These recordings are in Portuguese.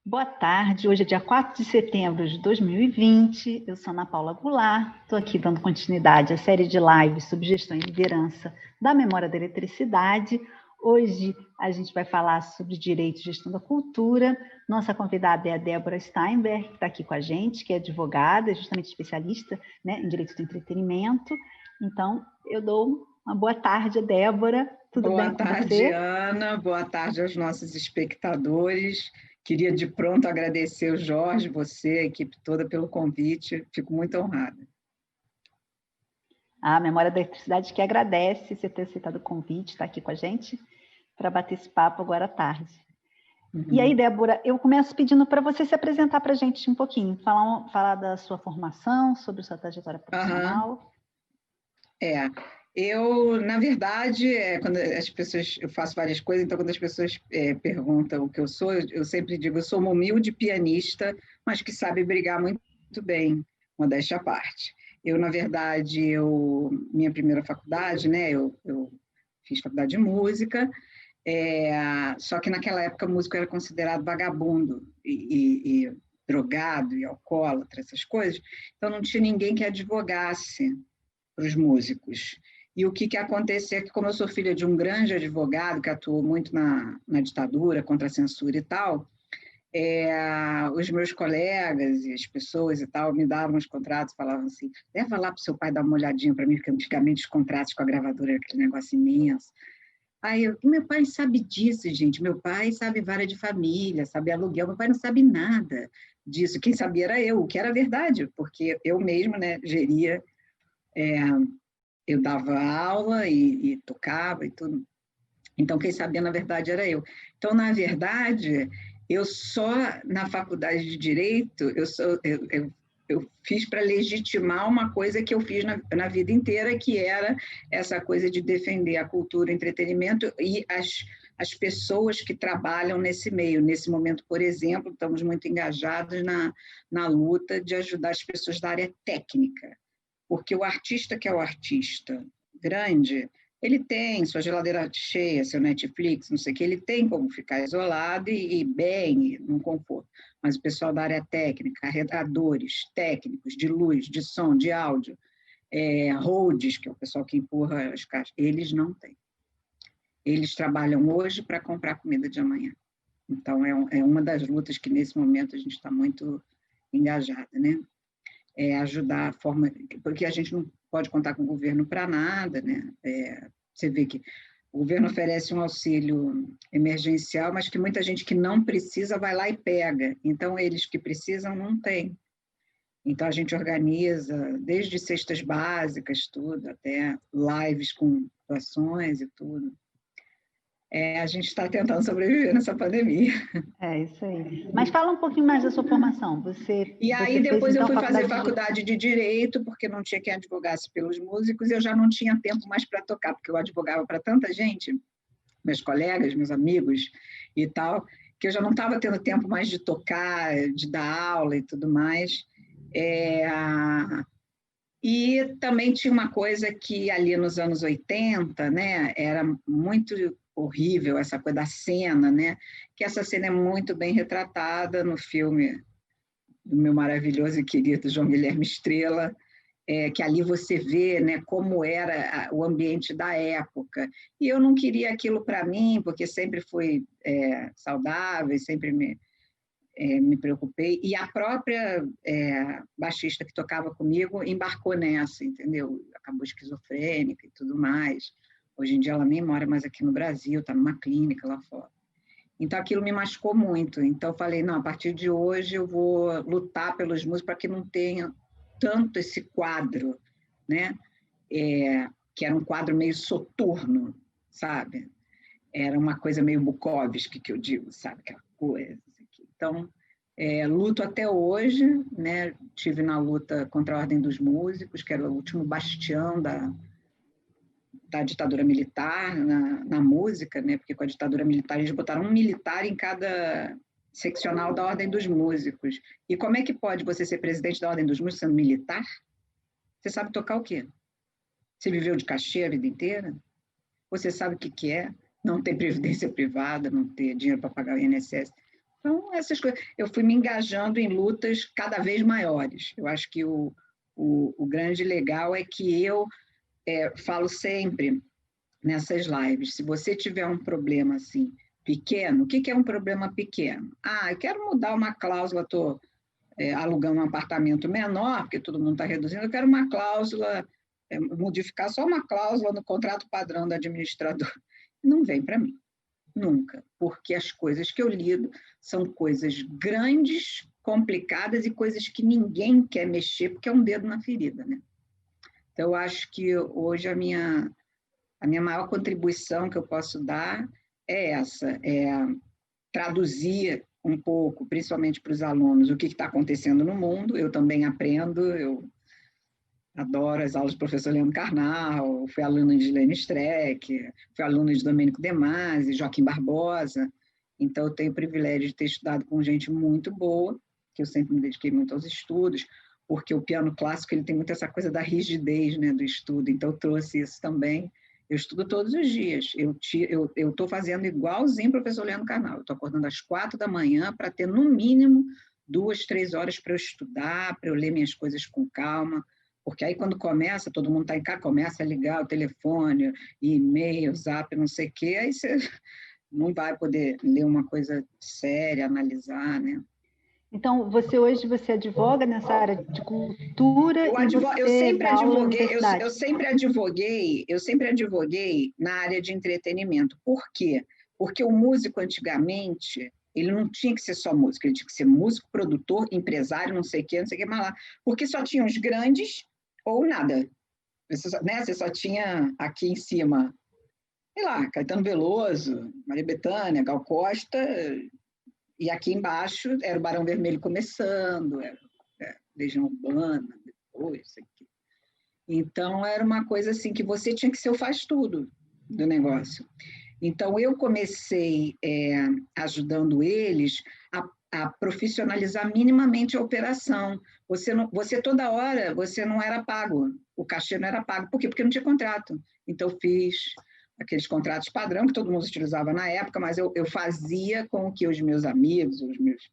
Boa tarde, hoje é dia 4 de setembro de 2020, eu sou Ana Paula Goulart, estou aqui dando continuidade à série de lives sobre gestão e liderança da memória da eletricidade. Hoje a gente vai falar sobre direito e gestão da cultura. Nossa convidada é a Débora Steinberg, que está aqui com a gente, que é advogada, justamente especialista, né, em direito do entretenimento. Então, eu dou uma boa tarde, Débora. Tudo bem com você? Boa tarde, Ana. Boa tarde aos nossos espectadores. Queria de pronto agradecer o Jorge, você, a equipe toda, pelo convite. Fico muito honrada. A Memória da Eletricidade que agradece você ter aceitado o convite, estar aqui com a gente para bater esse papo agora à tarde. E aí, Débora, eu começo pedindo para você se apresentar para a gente um pouquinho, falar da sua formação, sobre sua trajetória profissional. Eu, na verdade, quando as pessoas, eu faço várias coisas, então quando as pessoas perguntam o que eu sou, eu sempre digo, eu sou uma humilde pianista, mas que sabe brigar muito bem, modéstia à parte. Eu, na verdade, minha primeira faculdade, né, eu fiz faculdade de música, só que naquela época o músico era considerado vagabundo e drogado e alcoólatra, essas coisas, então não tinha ninguém que advogasse para os músicos. E o que acontecia é que, como eu sou filha de um grande advogado que atuou muito na ditadura, contra a censura e tal, os meus colegas e as pessoas e tal me davam os contratos, falavam assim, leva lá para o seu pai dar uma olhadinha para mim, porque antigamente os contratos com a gravadora era aquele negócio imenso. Aí meu pai sabe disso, gente, meu pai sabe vara de família, sabe aluguel, meu pai não sabe nada disso, quem sabia era eu, o que era verdade, porque eu mesma, né, geria, eu dava aula e tocava e tudo. Então, quem sabia, na verdade, era eu. Então, na verdade, eu só, na faculdade de Direito, eu fiz para legitimar uma coisa que eu fiz na vida inteira, que era essa coisa de defender a cultura, o entretenimento e as pessoas que trabalham nesse meio. Nesse momento, por exemplo, estamos muito engajados na luta de ajudar as pessoas da área técnica, porque o artista que é o artista grande, ele tem sua geladeira cheia, seu Netflix, não sei o que, ele tem como ficar isolado e bem, num conforto. Mas o pessoal da área técnica, redatores, técnicos de luz, de som, de áudio, holds, que é o pessoal que empurra as caixas, eles não têm. Eles trabalham hoje para comprar comida de amanhã. Então, é uma das lutas que, nesse momento, a gente está muito engajada, né? Ajudar a forma... Porque a gente não pode contar com o governo para nada, né? Você vê que o governo oferece um auxílio emergencial, mas que muita gente que não precisa vai lá e pega. Então, eles que precisam não têm. Então, a gente organiza, desde cestas básicas, tudo, até lives com doações e tudo. A gente está tentando sobreviver nessa pandemia. É isso aí. Mas fala um pouquinho mais da sua formação. E aí depois eu fui fazer faculdade de Direito, porque não tinha quem advogasse pelos músicos, e eu já não tinha tempo mais para tocar, porque eu advogava para tanta gente, meus colegas, meus amigos e tal, que eu já não estava tendo tempo mais de tocar, de dar aula e tudo mais. E também tinha uma coisa que ali nos anos 80, né, era muito horrível, essa coisa da cena, né, que essa cena é muito bem retratada no filme do meu maravilhoso e querido João Guilherme Estrela, que ali você vê, né, como era o ambiente da época. E eu não queria aquilo para mim, porque sempre fui saudável, sempre me preocupei. E a própria baixista que tocava comigo embarcou nessa, entendeu? Acabou esquizofrênica e tudo mais. Hoje em dia ela nem mora mais aqui no Brasil, está numa clínica lá fora. Então, aquilo me machucou muito. Então, eu falei, não, a partir de hoje eu vou lutar pelos músicos para que não tenha tanto esse quadro, né? Que era um quadro meio soturno, sabe? Era uma coisa meio Bukowski, que eu digo, sabe? Aquela coisa. Então, luto até hoje, né? Tive na luta contra a Ordem dos Músicos, que era o último bastião da ditadura militar na música, né? Porque com a ditadura militar eles botaram um militar em cada seccional da Ordem dos Músicos. E como é que pode você ser presidente da Ordem dos Músicos sendo militar? Você sabe tocar o quê? Você viveu de cachê a vida inteira? Você sabe o que é não ter previdência privada, não ter dinheiro para pagar o INSS? Então, essas coisas, eu fui me engajando em lutas cada vez maiores. Eu acho que o grande legal é que eu falo sempre nessas lives, se você tiver um problema assim, pequeno, o que é um problema pequeno? Eu quero mudar uma cláusula, estou alugando um apartamento menor, porque todo mundo está reduzindo, eu quero uma cláusula, modificar só uma cláusula no contrato padrão do administrador. Não vem para mim. Nunca, porque as coisas que eu lido são coisas grandes, complicadas e coisas que ninguém quer mexer, porque é um dedo na ferida, né? Então, eu acho que hoje a minha maior contribuição que eu posso dar é essa, traduzir um pouco, principalmente para os alunos, o que está acontecendo no mundo. Eu também aprendo, eu adoro as aulas do professor Leandro Carnal, fui aluna de Lene Streck, fui aluna de Domênico De Masi, Joaquim Barbosa, então eu tenho o privilégio de ter estudado com gente muito boa, que eu sempre me dediquei muito aos estudos, porque o piano clássico ele tem muito essa coisa da rigidez, né, do estudo, então eu trouxe isso também. Eu estudo todos os dias, eu estou fazendo igualzinho o professor Leandro Carnal, eu estou acordando às 4 da manhã para ter no mínimo 2, 3 horas para eu estudar, para eu ler minhas coisas com calma, porque aí quando começa, todo mundo está em casa, começa a ligar o telefone, e-mail, zap, não sei o quê, aí você não vai poder ler uma coisa séria, analisar, né? Então, hoje você advoga nessa área de cultura eu sempre dá aula na advoguei, universidade. eu sempre advoguei na área de entretenimento. Por quê? Porque o músico antigamente, ele não tinha que ser só músico, ele tinha que ser músico, produtor, empresário, não sei o que mais lá. Porque só tinha os grandes ou nada. Você só tinha aqui em cima, sei lá, Caetano Veloso, Maria Bethânia, Gal Costa, e aqui embaixo era o Barão Vermelho começando, era Legião Urbana, depois, isso aqui. Então, era uma coisa assim que você tinha que ser o faz-tudo do negócio. Então, eu comecei ajudando eles a profissionalizar minimamente a operação. Você toda hora, você não era pago, o cachê não era pago. Por quê? Porque não tinha contrato. Então, eu fiz aqueles contratos padrão que todo mundo utilizava na época, mas eu fazia com que os meus amigos, os meus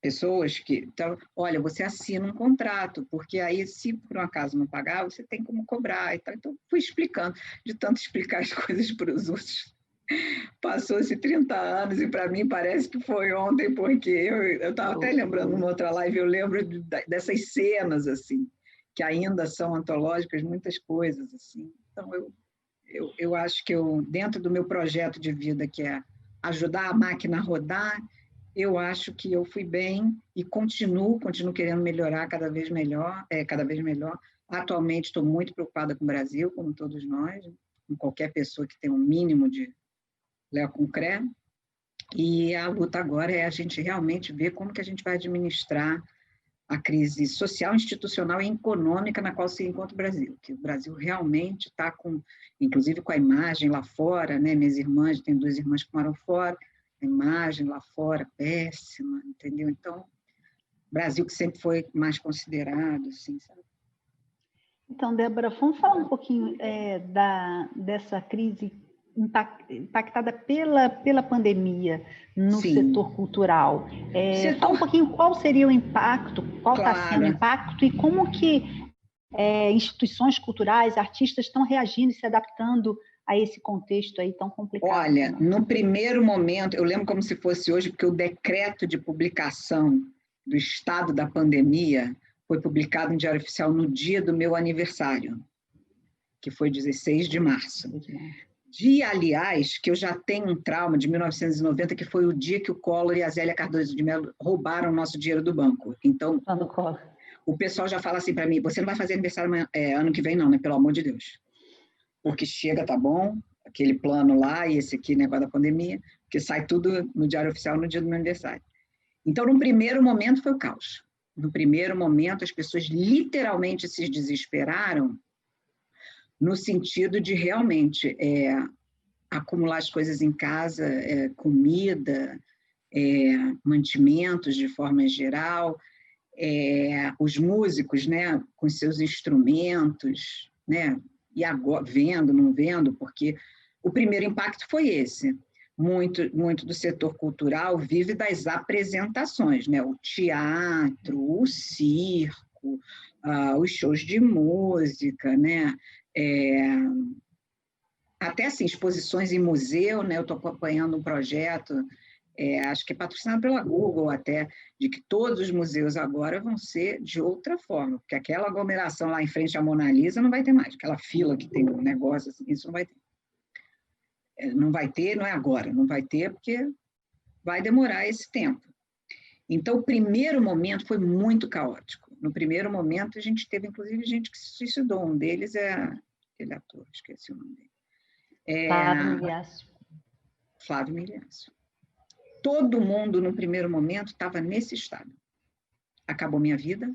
pessoas que... Então, olha, você assina um contrato, porque aí, se por um acaso não pagar, você tem como cobrar. E tal. Então, fui explicando, de tanto explicar as coisas para os outros. Passou-se 30 anos e para mim parece que foi ontem, porque eu estava até lembrando numa outra live, eu lembro dessas cenas, assim, que ainda são antológicas, muitas coisas, assim. Então, eu acho que dentro do meu projeto de vida, que é ajudar a máquina a rodar, eu acho que eu fui bem e continuo querendo melhorar cada vez melhor. Atualmente estou muito preocupada com o Brasil, como todos nós, com qualquer pessoa que tem um mínimo de Léo com Cré, e a luta agora é a gente realmente ver como que a gente vai administrar a crise social, institucional e econômica na qual se encontra o Brasil, que o Brasil realmente está inclusive com a imagem lá fora, né? Minhas irmãs, tem 2 irmãs que moram fora, a imagem lá fora péssima, entendeu? Então, Brasil que sempre foi mais considerado, assim, sabe? Então, Débora, vamos falar um pouquinho dessa crise impactada pela pandemia no setor cultural. Fala um pouquinho qual seria o impacto, qual está sendo o impacto e como que instituições culturais, artistas estão reagindo e se adaptando a esse contexto aí tão complicado. Olha, no primeiro momento, eu lembro como se fosse hoje, porque o decreto de publicação do estado da pandemia foi publicado no Diário Oficial no dia do meu aniversário, que foi 16 de março. Dia, aliás, que eu já tenho um trauma de 1990, que foi o dia que o Collor e a Zélia Cardoso de Mello roubaram o nosso dinheiro do banco. Então, o pessoal já fala assim para mim, você não vai fazer aniversário ano que vem não, né? Pelo amor de Deus. Porque chega, tá bom, aquele plano lá e esse aqui, negócio da pandemia, que sai tudo no Diário Oficial no dia do meu aniversário. Então, no primeiro momento, foi o caos. No primeiro momento, as pessoas literalmente se desesperaram no sentido de realmente acumular as coisas em casa, comida, mantimentos de forma geral, os músicos, né, com seus instrumentos, né, e agora, vendo, não vendo, porque o primeiro impacto foi esse. muito do setor cultural vive das apresentações, né? O teatro, o circo, os shows de música, né? Até assim, exposições em museu, né? Eu estou acompanhando um projeto, acho que é patrocinado pela Google até, de que todos os museus agora vão ser de outra forma, porque aquela aglomeração lá em frente à Mona Lisa não vai ter mais, aquela fila que tem um negócio assim, isso não vai ter. Não vai ter, não é agora, não vai ter porque vai demorar esse tempo. Então, o primeiro momento foi muito caótico. No primeiro momento, a gente teve, inclusive, gente que se suicidou. Um deles é aquele ator, esqueci o nome dele. Flávio Miliasso. Flávio Miliasso. Todo mundo, no primeiro momento, estava nesse estado. Acabou minha vida,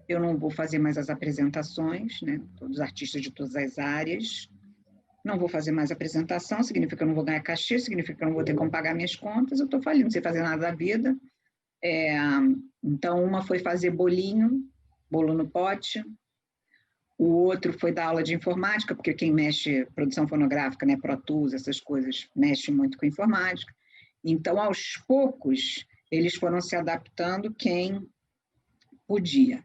eu não vou fazer mais as apresentações, né? Todos os artistas de todas as áreas. Não vou fazer mais apresentação, significa que eu não vou ganhar cachê, significa que eu não vou ter como pagar minhas contas, eu estou falindo, não sei fazer nada da vida. Então, uma foi fazer bolinho, bolo no pote, o outro foi dar aula de informática, porque quem mexe produção fonográfica, né, Pro Tools, essas coisas, mexe muito com informática. Então, aos poucos, eles foram se adaptando quem podia.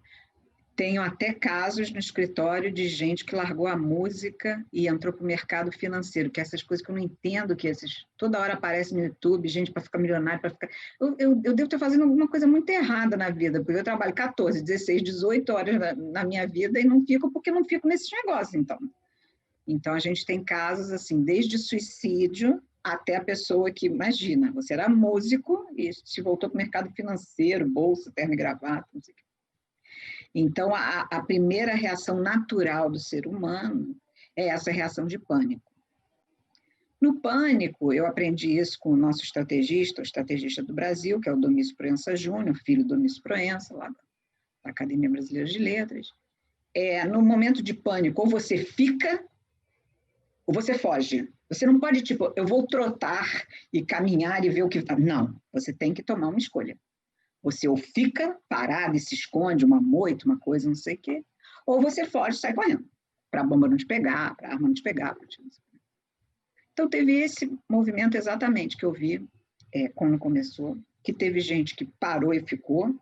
Tenho até casos no escritório de gente que largou a música e entrou para o mercado financeiro, que é essas coisas que eu não entendo, que toda hora aparece no YouTube, gente para ficar milionário, para ficar... Eu devo estar fazendo alguma coisa muito errada na vida, porque eu trabalho 14, 16, 18 horas na minha vida e não fico porque não fico nesses negócios, então. Então, a gente tem casos, assim, desde suicídio até a pessoa que, imagina, você era músico e se voltou para o mercado financeiro, bolsa, terno e gravata, não sei o quê. Então, a primeira reação natural do ser humano é essa reação de pânico. No pânico, eu aprendi isso com o nosso estrategista, o estrategista do Brasil, que é o Domício Proença Júnior, filho do Domício Proença, lá da Academia Brasileira de Letras. No momento de pânico, ou você fica, ou você foge. Você não pode, tipo, eu vou trotar e caminhar e ver o que... Não, você tem que tomar uma escolha. Você ou fica parado e se esconde, uma moita, uma coisa, não sei o quê, ou você foge e sai correndo, para a bomba não te pegar, para a arma não te pegar. Então, teve esse movimento exatamente que eu vi quando começou, que teve gente que parou e ficou,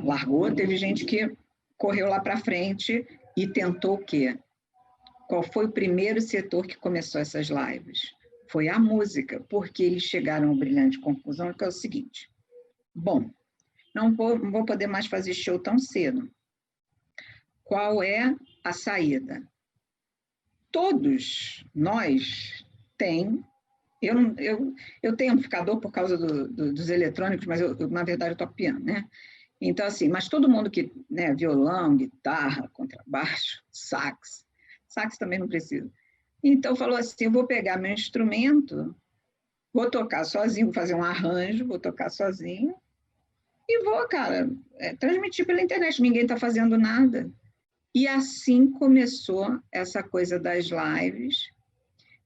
largou, teve gente que correu lá para frente e tentou o quê? Qual foi o primeiro setor que começou essas lives? Foi a música, porque eles chegaram à brilhante conclusão que é o seguinte: bom, não vou poder mais fazer show tão cedo. Qual é a saída? Todos nós tem. Eu tenho amplificador por causa dos eletrônicos, mas eu na verdade, eu toco piano, né? Então, assim, mas todo mundo que, né, violão, guitarra, contrabaixo, sax também não precisa. Então, falou assim, eu vou pegar meu instrumento, vou tocar sozinho, vou fazer um arranjo, vou tocar sozinho, e vou, cara, transmitir pela internet, ninguém está fazendo nada. E assim começou essa coisa das lives,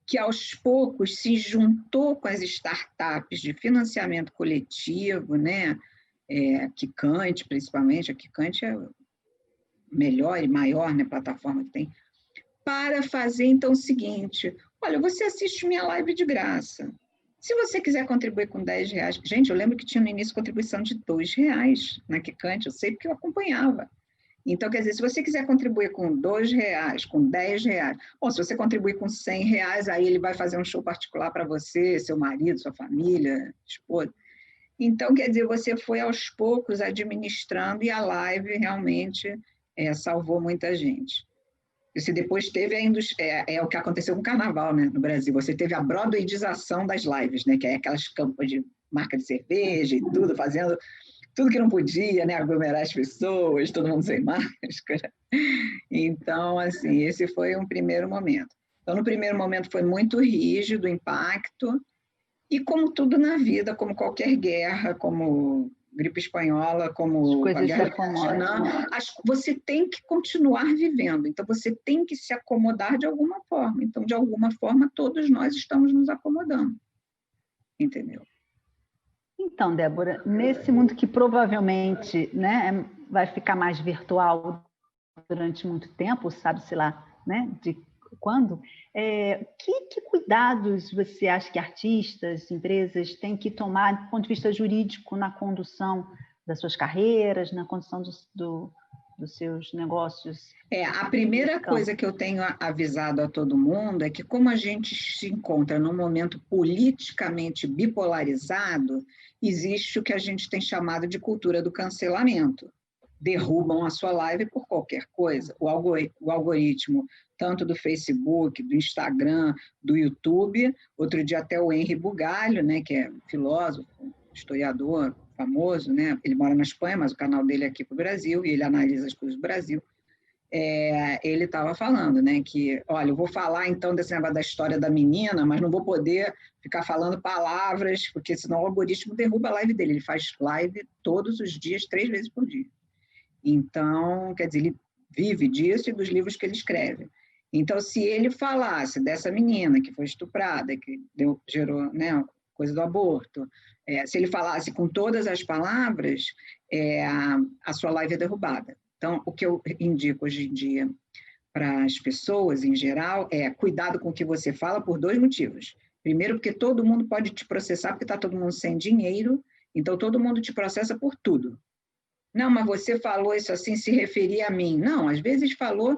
que aos poucos se juntou com as startups de financiamento coletivo, né? Kikante, principalmente, a Kikante é a melhor e maior, né, plataforma que tem, para fazer, então, o seguinte: olha, você assiste minha live de graça. Se você quiser contribuir com R$10, gente, eu lembro que tinha no início contribuição de R$2 na Kikante, eu sei porque eu acompanhava. Então, quer dizer, se você quiser contribuir com R$2, com R$10, ou se você contribuir com R$100, aí ele vai fazer um show particular para você, seu marido, sua família, esposa. Então, quer dizer, você foi aos poucos administrando e a live realmente salvou muita gente. Você depois teve o que aconteceu com o carnaval, né, no Brasil. Você teve a broadwayização das lives, né, que é aquelas campas de marca de cerveja e tudo, fazendo tudo que não podia, né, aglomerar as pessoas, todo mundo sem máscara. Então, assim, esse foi um primeiro momento. Então, no primeiro momento foi muito rígido o impacto, e como tudo na vida, como qualquer guerra, como gripe espanhola, como a guerra do Vietnã, você tem que continuar vivendo. Então, você tem que se acomodar de alguma forma. Então, de alguma forma, todos nós estamos nos acomodando. Entendeu? Então, Débora, nesse mundo que provavelmente, né, vai ficar mais virtual durante muito tempo, sabe-se lá, né, de quando, que cuidados você acha que artistas, empresas têm que tomar do ponto de vista jurídico na condução das suas carreiras, na condução dos seus negócios? A primeira coisa que eu tenho avisado a todo mundo é que, como a gente se encontra num momento politicamente bipolarizado, existe o que a gente tem chamado de cultura do cancelamento. Derrubam a sua live por qualquer coisa. O algoritmo, tanto do Facebook, do Instagram, do YouTube, outro dia até o Henry Bugalho, né, que é filósofo, historiador famoso, né, ele mora na Espanha, mas o canal dele é aqui para o Brasil, e ele analisa as coisas do Brasil. Ele estava falando, né, que, olha, eu vou falar então desse negócio da história da menina, mas não vou poder ficar falando palavras, porque senão o algoritmo derruba a live dele. Ele faz live todos os dias, 3 vezes por dia. Então, quer dizer, ele vive disso e dos livros que ele escreve. Então, se ele falasse dessa menina que foi estuprada, que gerou, né, coisa do aborto, se ele falasse com todas as palavras, a sua live é derrubada. Então, o que eu indico hoje em dia para as pessoas, em geral, é cuidado com o que você fala por 2 motivos. Primeiro, porque todo mundo pode te processar, porque está todo mundo sem dinheiro, então todo mundo te processa por tudo. Não, mas você falou isso assim, se referia a mim. Não, às vezes falou...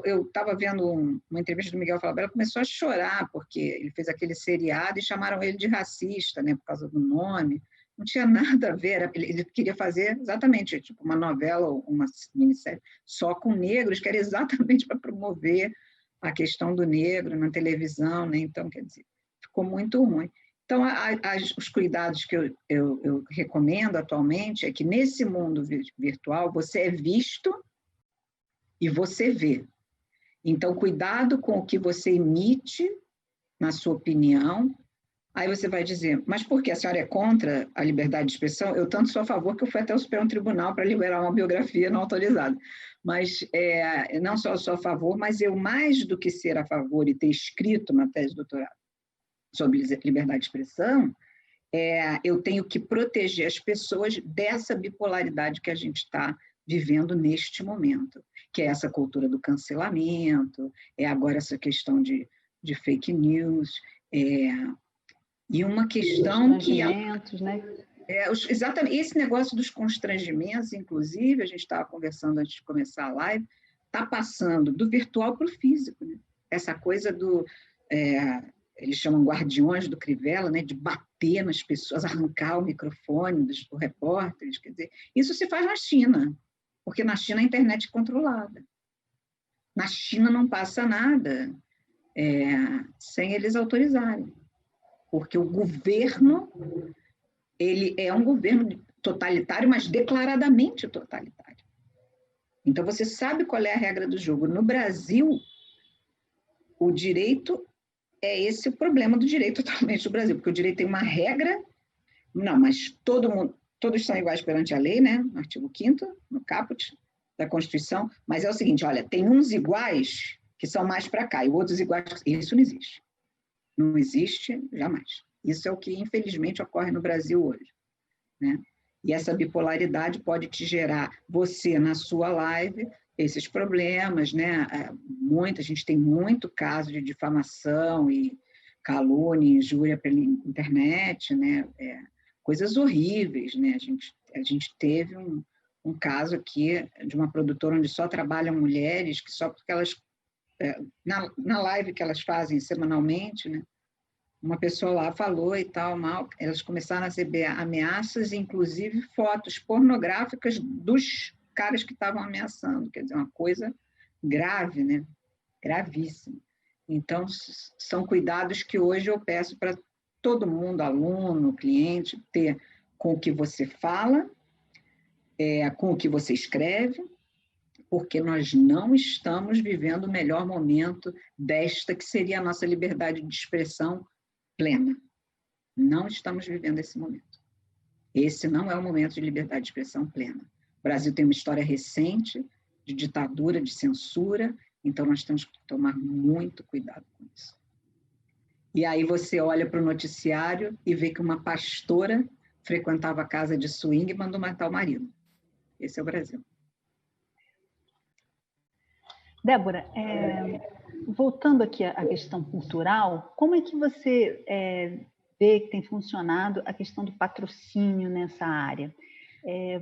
Eu estava vendo uma entrevista do Miguel Falabella, começou a chorar, porque ele fez aquele seriado e chamaram ele de racista, né, por causa do nome. Não tinha nada a ver, ele queria fazer exatamente tipo uma novela ou uma minissérie só com negros, que era exatamente para promover a questão do negro na televisão, né? Então, quer dizer, ficou muito ruim. Então, os cuidados que eu recomendo atualmente é que nesse mundo virtual você é visto e você vê. Então, cuidado com o que você emite na sua opinião. Aí você vai dizer, mas por que a senhora é contra a liberdade de expressão? Eu tanto sou a favor que eu fui até o Supremo Tribunal para liberar uma biografia não autorizada. Mas não só sou a favor, mas eu, mais do que ser a favor e ter escrito uma tese de doutorado sobre liberdade de expressão, eu tenho que proteger as pessoas dessa bipolaridade que a gente está vivendo neste momento, que é essa cultura do cancelamento, agora essa questão de fake news, e uma questão que... né? Exatamente, esse negócio dos constrangimentos, inclusive, a gente estava conversando antes de começar a live, está passando do virtual para o físico, né? Essa coisa do... eles chamam guardiões do Crivella, né, de bater nas pessoas, arrancar o microfone dos repórteres, quer dizer, isso se faz na China, porque na China a internet é controlada. Na China não passa nada sem eles autorizarem, porque o governo, ele é um governo totalitário, mas declaradamente totalitário. Então, você sabe qual é a regra do jogo. No Brasil, o direito... esse o problema do direito atualmente no Brasil, porque o direito tem uma regra, não, mas todos são iguais perante a lei, né? No artigo 5º, no caput da Constituição, mas é o seguinte, olha, tem uns iguais que são mais para cá, e outros iguais... Isso não existe. Não existe jamais. Isso é o que, infelizmente, ocorre no Brasil hoje, né? E essa bipolaridade pode te gerar, você, na sua live, esses problemas, né? A gente tem muito caso de difamação e calúnia, injúria pela internet, né? Coisas horríveis, né? A gente teve um caso aqui de uma produtora onde só trabalham mulheres, que só porque elas... na live que elas fazem semanalmente, né? Uma pessoa lá falou e tal, mal, elas começaram a receber ameaças, inclusive fotos pornográficas dos caras que estavam ameaçando, quer dizer, uma coisa grave, né? Gravíssima. Então, são cuidados que hoje eu peço para todo mundo, aluno, cliente, ter com o que você fala, com o que você escreve, porque nós não estamos vivendo o melhor momento desta que seria a nossa liberdade de expressão plena. Não estamos vivendo esse momento. Esse não é o momento de liberdade de expressão plena. O Brasil tem uma história recente de ditadura, de censura, então nós temos que tomar muito cuidado com isso. E aí você olha para o noticiário e vê que uma pastora frequentava a casa de swing e mandou matar o marido. Esse é o Brasil. Débora, Voltando aqui à questão cultural, como é que você vê que tem funcionado a questão do patrocínio nessa área?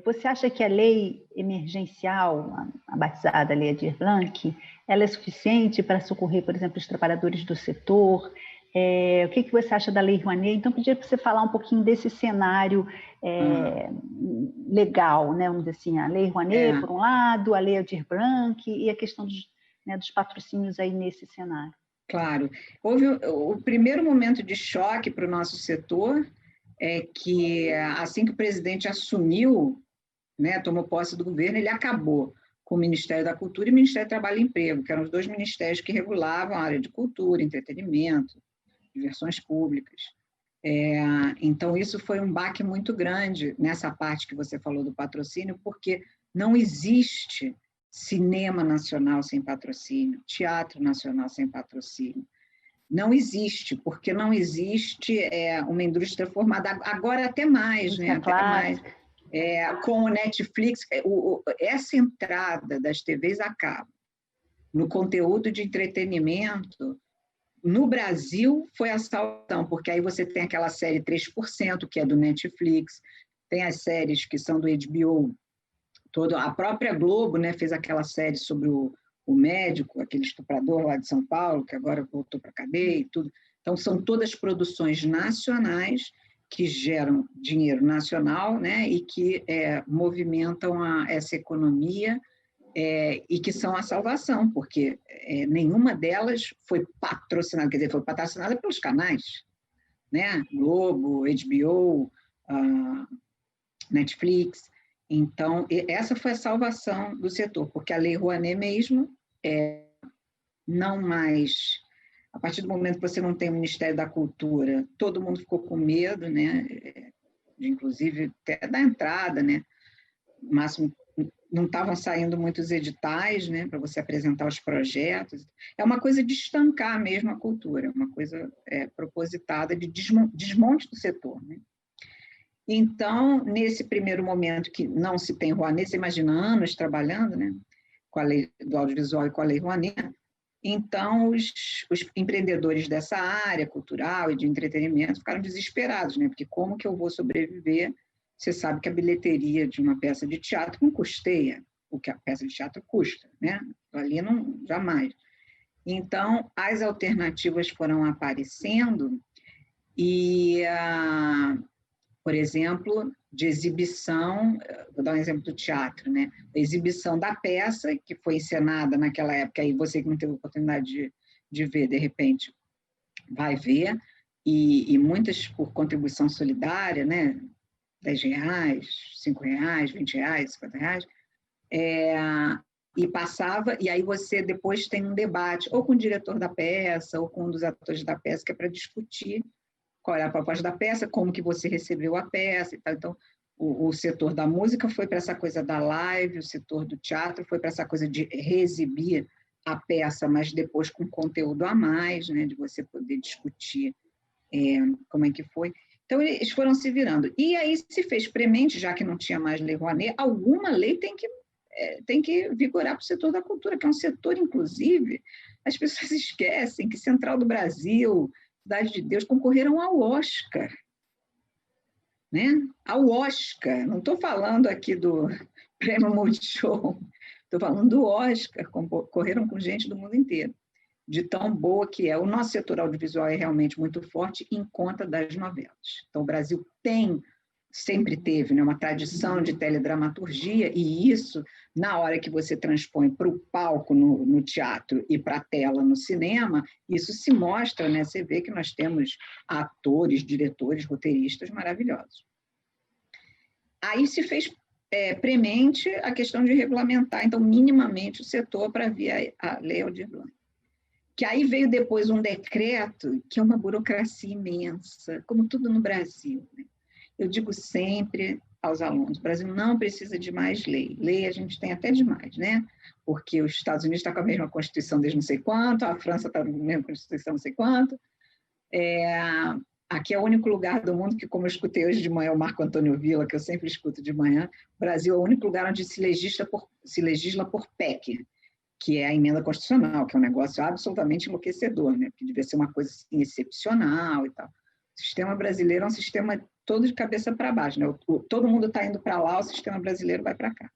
Você acha que a lei emergencial, a batizada Lei Aldir Blanc, ela é suficiente para socorrer, por exemplo, os trabalhadores do setor? O que você acha da Lei Rouanet? Então, pedia para você falar um pouquinho desse cenário legal, né? Vamos dizer assim, a Lei Rouanet, por um lado, a Lei Aldir Blanc e a questão dos patrocínios aí nesse cenário. Claro. Houve o primeiro momento de choque para o nosso setor, é que assim que o presidente assumiu, né, tomou posse do governo, ele acabou com o Ministério da Cultura e o Ministério do Trabalho e Emprego, que eram os dois ministérios que regulavam a área de cultura, entretenimento, diversões públicas. Então, isso foi um baque muito grande nessa parte que você falou do patrocínio, porque não existe cinema nacional sem patrocínio, teatro nacional sem patrocínio. Não existe, porque não existe uma indústria formada, agora até mais, né? Até mais. Com o Netflix, essa entrada das TVs a cabo no conteúdo de entretenimento, no Brasil foi a salvação, porque aí você tem aquela série 3%, que é do Netflix, tem as séries que são do HBO, a própria Globo, né, fez aquela série sobre o médico, aquele estuprador lá de São Paulo, que agora voltou para a cadeia e tudo. Então, são todas produções nacionais que geram dinheiro nacional, né, e que movimentam essa economia e que são a salvação, porque nenhuma delas foi patrocinada, quer dizer, foi patrocinada pelos canais, né, Globo, HBO, Netflix. Então, essa foi a salvação do setor, porque a Lei Rouanet mesmo não mais... A partir do momento que você não tem o Ministério da Cultura, todo mundo ficou com medo, né? Inclusive até da entrada, né? No máximo, não estavam saindo muitos editais, né? Para você apresentar os projetos. É uma coisa de estancar mesmo a cultura, é uma coisa propositada de desmonte do setor, né? Então, nesse primeiro momento que não se tem Rouanet, você imagina anos trabalhando, né, com a lei do audiovisual e com a Lei Rouanet, então os empreendedores dessa área cultural e de entretenimento ficaram desesperados, né, porque como que eu vou sobreviver? Você sabe que a bilheteria de uma peça de teatro não custeia o que a peça de teatro custa, né? Ali não, jamais. Então, as alternativas foram aparecendo e... por exemplo, de exibição, vou dar um exemplo do teatro, né? A exibição da peça, que foi encenada naquela época, aí você que não teve oportunidade de ver, de repente, vai ver, e muitas por contribuição solidária, né? R$10, R$5, R$20, R$50, e passava, e aí você depois tem um debate, ou com o diretor da peça, ou com um dos atores da peça, que é para discutir qual é a proposta da peça, como que você recebeu a peça e tal. Então, o setor da música foi para essa coisa da live, o setor do teatro foi para essa coisa de reexibir a peça, mas depois com conteúdo a mais, né, de você poder discutir como é que foi. Então, eles foram se virando. E aí se fez premente, já que não tinha mais Lei Rouanet, alguma lei tem que vigorar para o setor da cultura, que é um setor, inclusive, as pessoas esquecem que Central do Brasil, Cidade de Deus, concorreram ao Oscar, né? Ao Oscar, não estou falando aqui do Prêmio Multishow, estou falando do Oscar, concorreram com gente do mundo inteiro, de tão boa que é. O nosso setor audiovisual é realmente muito forte em conta das novelas. Então, o Brasil sempre teve, né, uma tradição de teledramaturgia, e isso, na hora que você transpõe para o palco no teatro e para a tela no cinema, isso se mostra, né? Você vê que nós temos atores, diretores, roteiristas maravilhosos. Aí se fez premente a questão de regulamentar, então, minimamente o setor para vir a Lei Aldir Blanc. Que aí veio depois um decreto, que é uma burocracia imensa, como tudo no Brasil, né? Eu digo sempre aos alunos, o Brasil não precisa de mais lei. Lei a gente tem até demais, né? Porque os Estados Unidos estão com a mesma Constituição desde não sei quanto, a França está com a mesma Constituição não sei quanto. Aqui é o único lugar do mundo que, como eu escutei hoje de manhã o Marco Antônio Villa, que eu sempre escuto de manhã, o Brasil é o único lugar onde se legisla por PEC, que é a emenda constitucional, que é um negócio absolutamente enlouquecedor, né? Que devia ser uma coisa assim, excepcional e tal. O sistema brasileiro é um sistema todo de cabeça para baixo, né? Todo mundo está indo para lá, o sistema brasileiro vai para cá.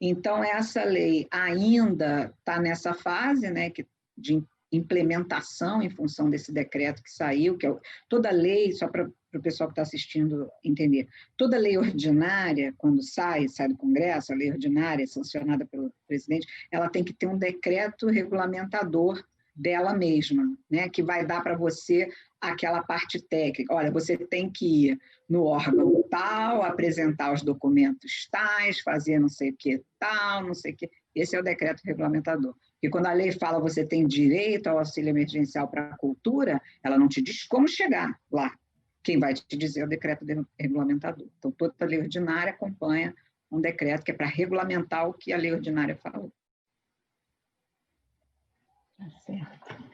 Então, essa lei ainda está nessa fase, né, de implementação em função desse decreto que saiu, que é toda lei, só para o pessoal que está assistindo entender, toda lei ordinária, quando sai do Congresso, a lei ordinária sancionada pelo presidente, ela tem que ter um decreto regulamentador dela mesma, né, que vai dar para você aquela parte técnica. Olha, você tem que ir no órgão tal, apresentar os documentos tais, fazer não sei o que tal, não sei o que. Esse é o decreto regulamentador. Porque quando a lei fala você tem direito ao auxílio emergencial para a cultura, ela não te diz como chegar lá. Quem vai te dizer é o decreto regulamentador. Então, toda a lei ordinária acompanha um decreto que é para regulamentar o que a lei ordinária falou. Tá certo.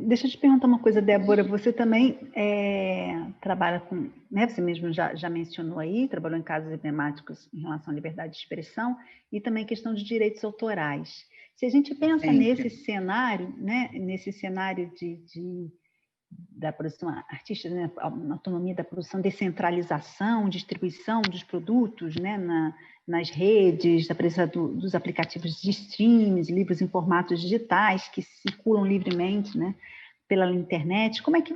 Deixa eu te perguntar uma coisa, Débora. Você também trabalha com, né, você mesmo já mencionou aí, trabalhou em casos emblemáticos em relação à liberdade de expressão e também questão de direitos autorais. Se a gente pensa nesse cenário, né, nesse cenário da produção artística, né, a autonomia da produção, descentralização, distribuição dos produtos, né, nas redes, a presença dos aplicativos de streams, livros em formatos digitais que circulam livremente, né, pela internet. Como é que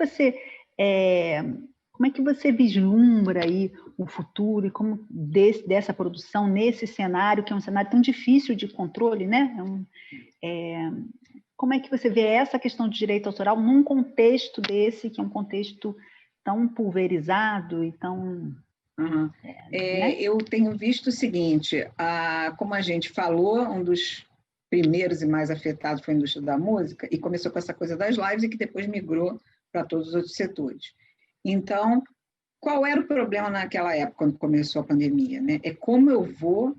você vislumbra aí o futuro e como dessa produção nesse cenário, que é um cenário tão difícil de controle, né? Como é que você vê essa questão de direito autoral num contexto desse, que é um contexto tão pulverizado e tão... Uhum. Né? Eu tenho visto o seguinte, como a gente falou, um dos primeiros e mais afetados foi a indústria da música, e começou com essa coisa das lives e que depois migrou para todos os outros setores. Então, qual era o problema naquela época, quando começou a pandemia? Né? É como eu vou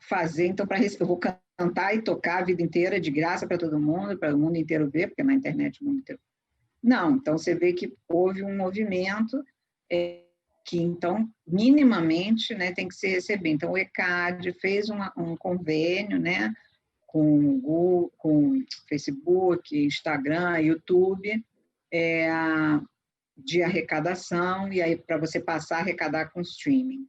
fazer, então, eu vou cantar e tocar a vida inteira de graça para todo mundo, para o mundo inteiro ver, porque na internet o mundo inteiro... Não, então você vê que houve um movimento que, então, minimamente, né, tem que se receber. Então, o ECAD fez um convênio, né, com Google, com Facebook, Instagram, YouTube, de arrecadação, e aí para você passar a arrecadar com streaming.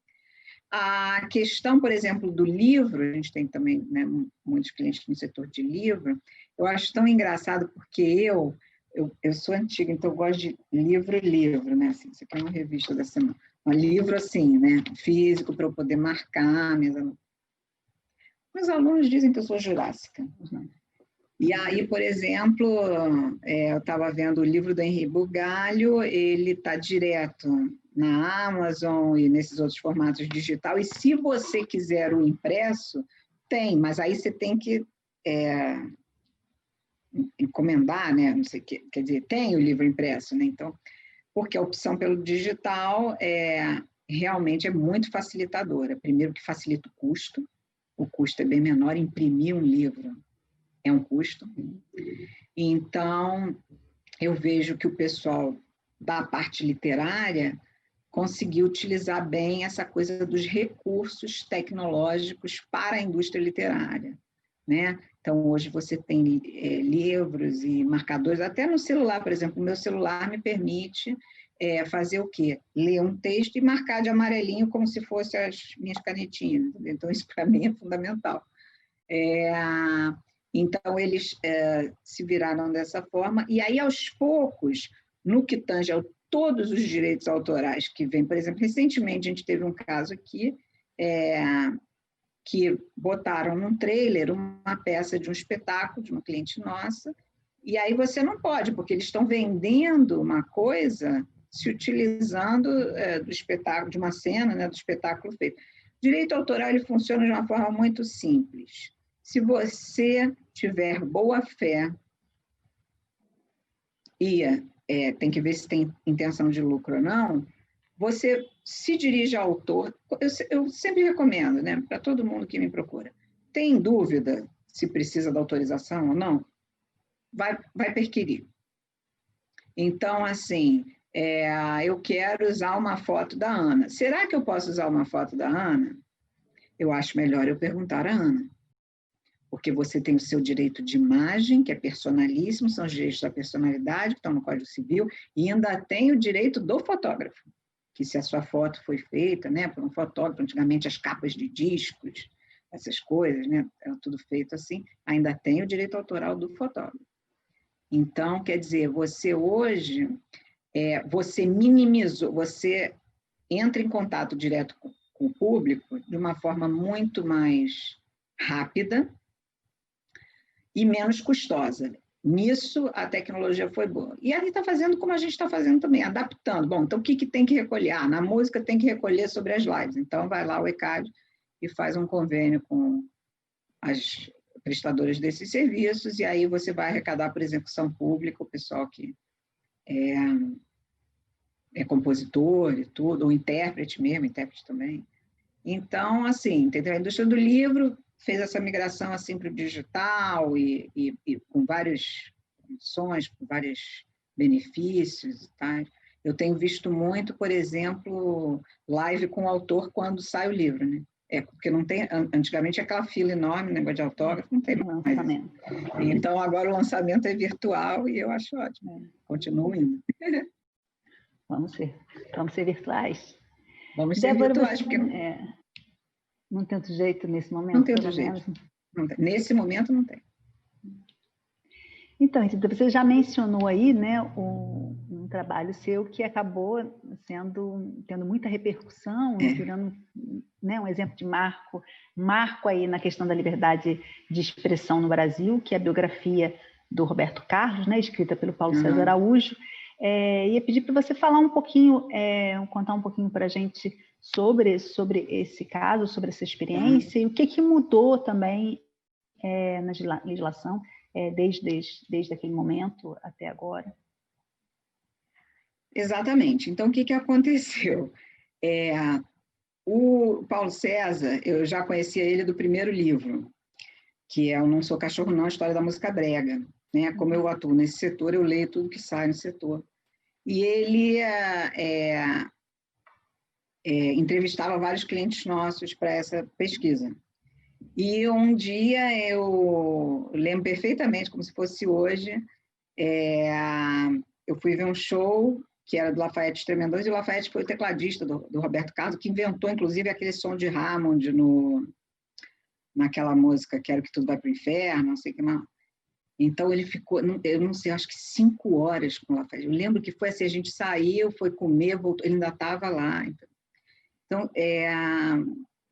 A questão, por exemplo, do livro, a gente tem também, né, muitos clientes no setor de livro, eu acho tão engraçado porque eu sou antiga, então eu gosto de livro, né? Assim, isso aqui é uma revista da semana. Um livro assim, né? Físico, para eu poder marcar. Meus alunos dizem que eu sou jurássica. E aí, por exemplo, eu estava vendo o livro do Henri Bugalho, ele está direto na Amazon e nesses outros formatos digital, e se você quiser o impresso, tem, mas aí você tem que encomendar, né? Não sei o que, quer dizer, tem o livro impresso, né? Então, porque a opção pelo digital realmente é muito facilitadora. Primeiro que facilita o custo é bem menor, imprimir um livro é um custo. Então, eu vejo que o pessoal da parte literária conseguiu utilizar bem essa coisa dos recursos tecnológicos para a indústria literária, né? Então, hoje você tem livros e marcadores, até no celular, por exemplo, o meu celular me permite fazer o quê? Ler um texto e marcar de amarelinho como se fossem as minhas canetinhas. Então, isso para mim é fundamental. Então, eles se viraram dessa forma, e aí, aos poucos, no que tange a todos os direitos autorais que vêm, por exemplo, recentemente a gente teve um caso aqui, que botaram num trailer uma peça de um espetáculo de uma cliente nossa, e aí você não pode, porque eles estão vendendo uma coisa se utilizando do espetáculo, de uma cena, né, do espetáculo feito. O direito autoral ele funciona de uma forma muito simples. Se você tiver boa fé e tem que ver se tem intenção de lucro ou não, você se dirige ao autor. Eu sempre recomendo, né, para todo mundo que me procura. Tem dúvida se precisa da autorização ou não? Vai perquirir. Então, assim, eu quero usar uma foto da Ana. Será que eu posso usar uma foto da Ana? Eu acho melhor eu perguntar à Ana. porque você tem o seu direito de imagem, que é personalíssimo, são os direitos da personalidade, que estão no Código Civil, e ainda tem o direito do fotógrafo, que se a sua foto foi feita, né, por um fotógrafo, antigamente as capas de discos, essas coisas, né, era tudo feito assim, ainda tem o direito autoral do fotógrafo. Então, quer dizer, você hoje, você minimizou, você entra em contato direto com o público de uma forma muito mais rápida e menos custosa. Nisso, a tecnologia foi boa. E aí está fazendo como a gente está fazendo também, adaptando. Bom, então o que tem que recolher? Na música tem que recolher sobre as lives. Então, vai lá o ECAD e faz um convênio com as prestadoras desses serviços, e aí você vai arrecadar por execução pública, o pessoal que é compositor e tudo, ou intérprete mesmo, intérprete também. Então, assim, entendeu? A indústria do livro fez essa migração assim para o digital e com várias condições, com vários benefícios e tal. Eu tenho visto muito, por exemplo, live com o autor quando sai o livro, né? Porque não tem, antigamente aquela fila enorme, negócio de autógrafo, não tem mais. Lançamento. Então, agora o lançamento é virtual e eu acho ótimo. Continuo indo. Vamos ser virtuais. Vamos ser Débora, virtuais, você, porque não tem outro jeito nesse momento? Não tem outro jeito. Não tem. Nesse momento, não tem. Então, você já mencionou aí, né, um trabalho seu que acabou tendo muita repercussão, virando, né, um exemplo de marco aí na questão da liberdade de expressão no Brasil, que é a biografia do Roberto Carlos, né, escrita pelo Paulo César Araújo. Ia pedir para você falar um pouquinho, contar um pouquinho para a gente sobre esse caso, sobre essa experiência, e o que mudou também na legislação desde aquele momento até agora. Exatamente. Então, o que aconteceu? O Paulo César, eu já conhecia ele do primeiro livro, que é o Não Sou Cachorro Não, a História da Música Brega. Né? Como eu atuo nesse setor, eu leio tudo que sai no setor. E ele entrevistava vários clientes nossos para essa pesquisa. E um dia eu lembro perfeitamente, como se fosse hoje, eu fui ver um show que era do Lafayette Tremendões, e o Lafayette foi o tecladista do Roberto Carlos, que inventou, inclusive, aquele som de Hammond naquela música Quero que Tudo Vai para o Inferno, não sei o que mais. Então, ele ficou, eu não sei, acho que 5 horas com o Lafayette. Eu lembro que foi assim, a gente saiu, foi comer, voltou, ele ainda estava lá. Então,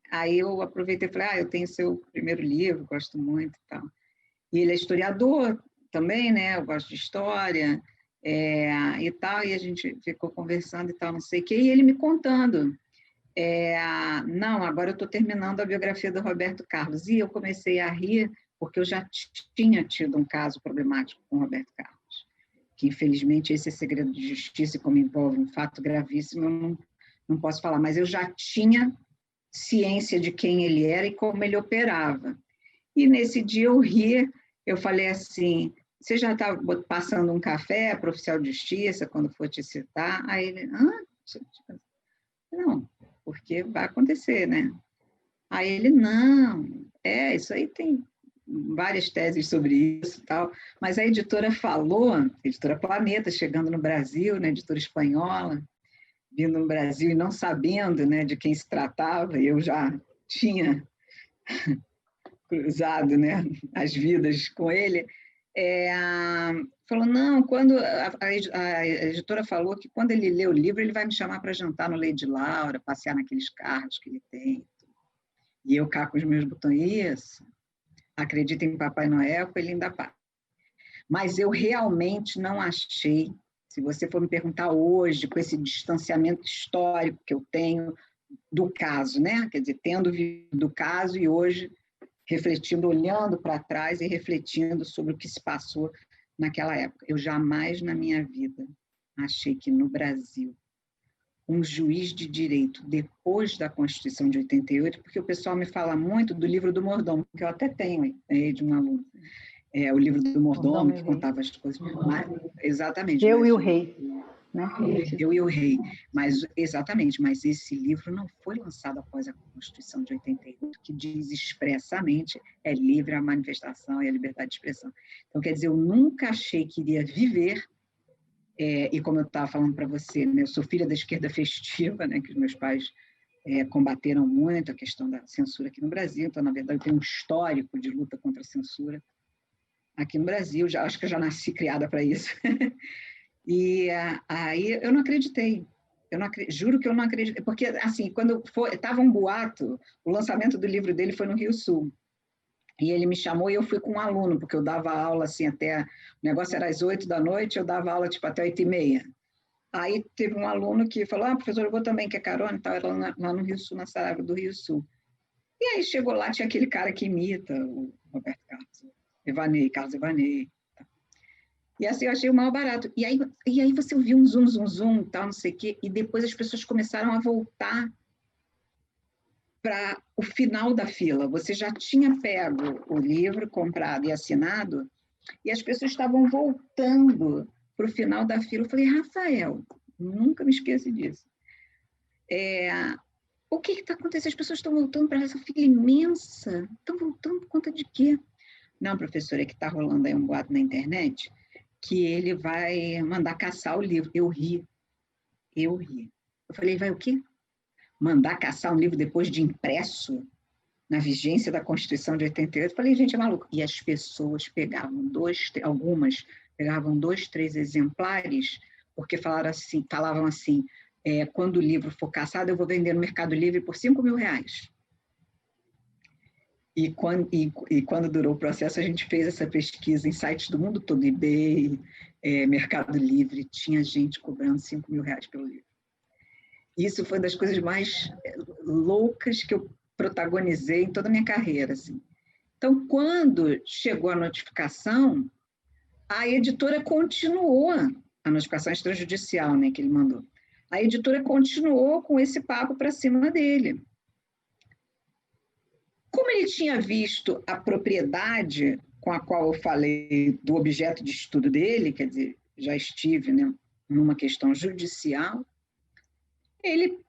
aí eu aproveitei e falei, eu tenho seu primeiro livro, gosto muito e tal. E ele é historiador também, né? Eu gosto de história e tal, e a gente ficou conversando e tal, não sei o quê, e ele me contando. Não, agora eu estou terminando a biografia do Roberto Carlos. E eu comecei a rir, porque eu já tinha tido um caso problemático com o Roberto Carlos, que infelizmente esse é segredo de justiça, e como envolve um fato gravíssimo, eu não posso falar, mas eu já tinha ciência de quem ele era e como ele operava. E nesse dia eu ri, eu falei assim, você já está passando um café para o oficial de justiça quando for te citar? Aí ele, não, porque vai acontecer, né? Aí ele, não, isso aí tem várias teses sobre isso e tal, mas a editora falou, a editora Planeta, chegando no Brasil, né, editora espanhola, vindo no Brasil e não sabendo, né, de quem se tratava, eu já tinha cruzado, né, as vidas com ele, falou, não, quando a editora falou que quando ele lê o livro, ele vai me chamar para jantar no Lady Laura, passear naqueles carros que ele tem. E eu cá com os meus botões, isso, acredita em Papai Noel, com ele ainda pá. Mas eu realmente não achei, se você for me perguntar hoje, com esse distanciamento histórico que eu tenho do caso, né? Quer dizer, tendo vivido do caso e hoje refletindo, olhando para trás e refletindo sobre o que se passou naquela época. Eu jamais na minha vida achei que no Brasil um juiz de direito, depois da Constituição de 88, porque o pessoal me fala muito do livro do Mordomo, que eu até tenho aí de um aluno, o livro do Mordomo, que contava as coisas. Exatamente. Eu e o Rei. né? Eu e o Rei. Mas, exatamente, mas esse livro não foi lançado após a Constituição de 88, que diz expressamente é livre a manifestação e a liberdade de expressão. Então, quer dizer, eu nunca achei que iria viver, e como eu estava falando para você, né, eu sou filha da esquerda festiva, né, que os meus pais combateram muito a questão da censura aqui no Brasil, então, na verdade, eu tenho um histórico de luta contra a censura aqui no Brasil, acho que eu já nasci criada para isso. E aí eu não acreditei. Juro que eu não acreditei. Porque, assim, quando estava um boato, o lançamento do livro dele foi no Rio Sul. E ele me chamou e eu fui com um aluno, porque eu dava aula assim até. O negócio era às 8 da noite, eu dava aula tipo até 8h30. Aí teve um aluno que falou: professor, eu vou também, quer carona? Então, era lá no Rio Sul, na Saraiva do Rio Sul. E aí chegou lá, tinha aquele cara que imita o Roberto Carlos, Carlos Evanei. E assim, eu achei o maior barato. E aí você ouviu um zoom, zoom, zoom, tal, não sei o quê, e depois as pessoas começaram a voltar para o final da fila. Você já tinha pego o livro, comprado e assinado, e as pessoas estavam voltando para o final da fila. Eu falei, Rafael, nunca me esqueça disso. O que está acontecendo? As pessoas estão voltando para essa fila imensa. Estão voltando por conta de quê? Não, professora, é que está rolando aí um boato na internet que ele vai mandar caçar o livro. Eu ri. Eu falei, vai o quê? Mandar caçar um livro depois de impresso, na vigência da Constituição de 88? Eu falei, gente, é maluco. E as pessoas pegavam algumas pegavam 2, 3 exemplares, porque falavam assim, quando o livro for caçado, eu vou vender no Mercado Livre por R$5.000. E quando durou o processo, a gente fez essa pesquisa em sites do mundo todo, eBay, Mercado Livre, tinha gente cobrando R$5.000 pelo livro. Isso foi uma das coisas mais loucas que eu protagonizei em toda a minha carreira. Assim. Então, quando chegou a notificação, a editora continuou, a notificação extrajudicial, né, que ele mandou, a editora continuou com esse papo para cima dele. Como ele tinha visto a propriedade com a qual eu falei do objeto de estudo dele, quer dizer, já estive, né, numa questão judicial, ele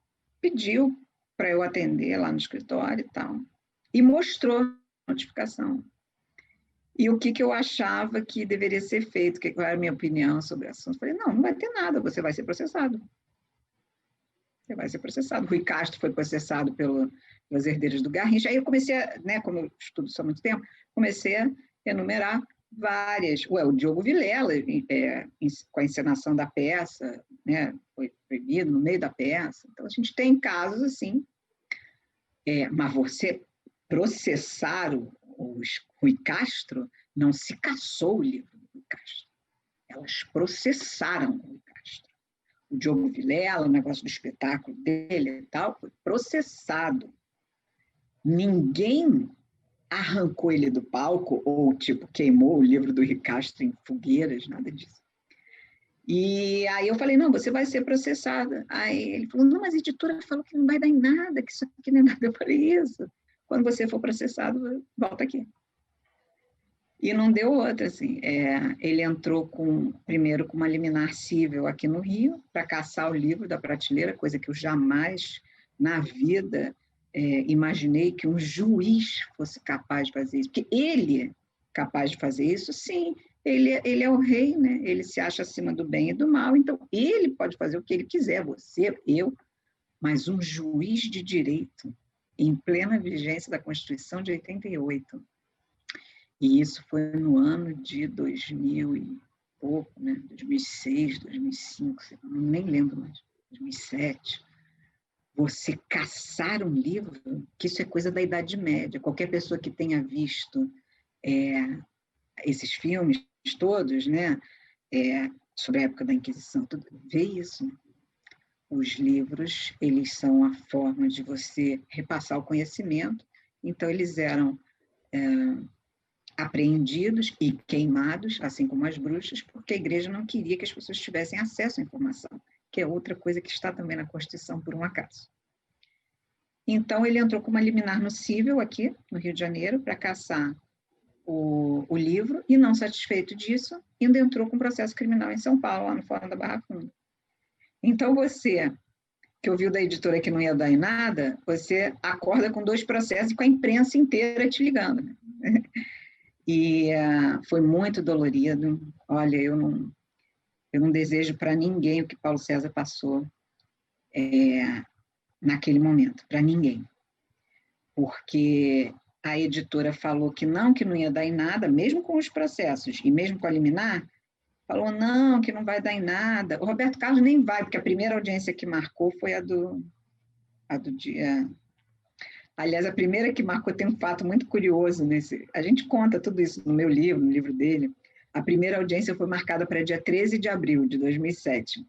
pediu para eu atender lá no escritório e tal, e mostrou a notificação. E o que eu achava que deveria ser feito, qual era a minha opinião sobre o assunto. Eu falei, não vai ter nada, você vai ser processado. Você vai ser processado. Rui Castro foi processado pelos herdeiros do Garrincha. Aí eu comecei, como eu estudo isso há muito tempo, comecei a enumerar várias. O Diogo Vilela, com a encenação da peça, né, foi proibido no meio da peça. Então, a gente tem casos assim. Mas você processar o Rui Castro, não se caçou o livro do Rui Castro. Elas processaram o Rui Castro. O Diogo Vilela, o negócio do espetáculo dele e tal, foi processado. Ninguém arrancou ele do palco ou, queimou o livro do Rui Castro em fogueiras, nada disso. E aí eu falei, não, você vai ser processada. Aí ele falou, não, mas a editora falou que não vai dar em nada, que isso aqui não é nada. Eu falei, isso. Quando você for processado, volta aqui. E não deu outra, assim. Ele entrou primeiro com uma liminar cível aqui no Rio, para caçar o livro da prateleira, coisa que eu jamais, na vida, imaginei que um juiz fosse capaz de fazer isso. Porque ele, capaz de fazer isso, sim, ele é o rei, né? Ele se acha acima do bem e do mal, então ele pode fazer o que ele quiser, você, eu, mas um juiz de direito, em plena vigência da Constituição de 88. E isso foi no ano de 2000 e pouco, né? 2006, 2005, nem lembro mais, 2007. Você caçar um livro, que isso é coisa da Idade Média. Qualquer pessoa que tenha visto esses filmes todos, né? Sobre a época da Inquisição, vê isso. Os livros, eles são a forma de você repassar o conhecimento. Então, eles eram apreendidos e queimados, assim como as bruxas, porque a igreja não queria que as pessoas tivessem acesso à informação, que é outra coisa que está também na Constituição, por um acaso. Então, ele entrou com uma liminar no cível aqui, no Rio de Janeiro, para caçar o livro, e não satisfeito disso, ainda entrou com processo criminal em São Paulo, lá no Fórum da Barra Funda. Então, você que ouviu da editora que não ia dar em nada, você acorda com 2 processos e com a imprensa inteira te ligando. Né? E foi muito dolorido. Olha, eu não desejo para ninguém o que Paulo César passou naquele momento, para ninguém. Porque a editora falou que não ia dar em nada, mesmo com os processos, e mesmo com a liminar, falou não, que não vai dar em nada. O Roberto Carlos nem vai, porque a primeira audiência que marcou foi a do dia... Aliás, a primeira que marcou tem um fato muito curioso nesse... A gente conta tudo isso no meu livro, no livro dele. A primeira audiência foi marcada para dia 13 de abril de 2007.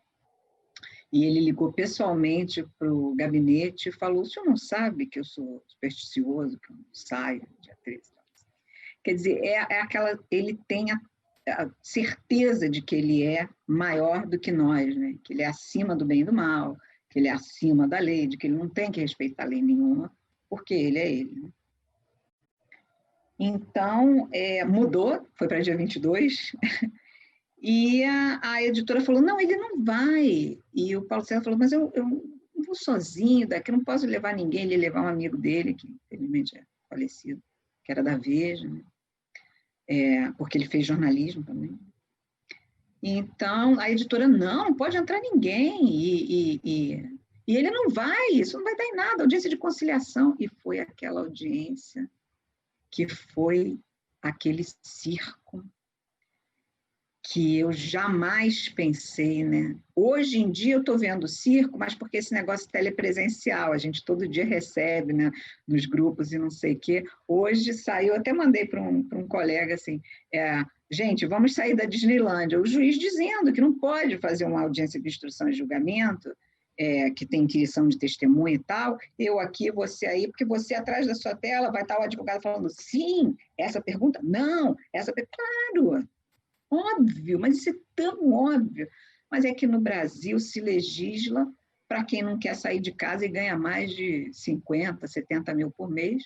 E ele ligou pessoalmente para o gabinete e falou, o senhor não sabe que eu sou supersticioso, que eu não saio dia 13? Quer dizer, é aquela... Ele tem a certeza de que ele é maior do que nós, né? Que ele é acima do bem e do mal, que ele é acima da lei, de que ele não tem que respeitar lei nenhuma, porque ele é ele. Né? Então, mudou, foi para dia 22, e a editora falou, não, ele não vai. E o Paulo César falou, mas eu vou sozinho daqui, eu não posso levar ninguém. Ele ia levar um amigo dele, que infelizmente é falecido, que era da Veja, né? Porque ele fez jornalismo também. Então, a editora, não pode entrar ninguém, e ele não vai, isso não vai dar em nada, audiência de conciliação. E foi aquela audiência que foi aquele circo que eu jamais pensei, né? Hoje em dia eu estou vendo circo, mas porque esse negócio telepresencial, a gente todo dia recebe, né, nos grupos e não sei o quê. Hoje saiu, até mandei para um colega assim, gente, vamos sair da Disneylândia. O juiz dizendo que não pode fazer uma audiência de instrução e julgamento, que tem inquirição de testemunha e tal, eu aqui, você aí, porque você atrás da sua tela vai estar o advogado falando, sim, essa pergunta, não, essa pergunta, claro. Óbvio, mas isso é tão óbvio. Mas é que no Brasil se legisla para quem não quer sair de casa e ganha mais de 50, 70 mil por mês.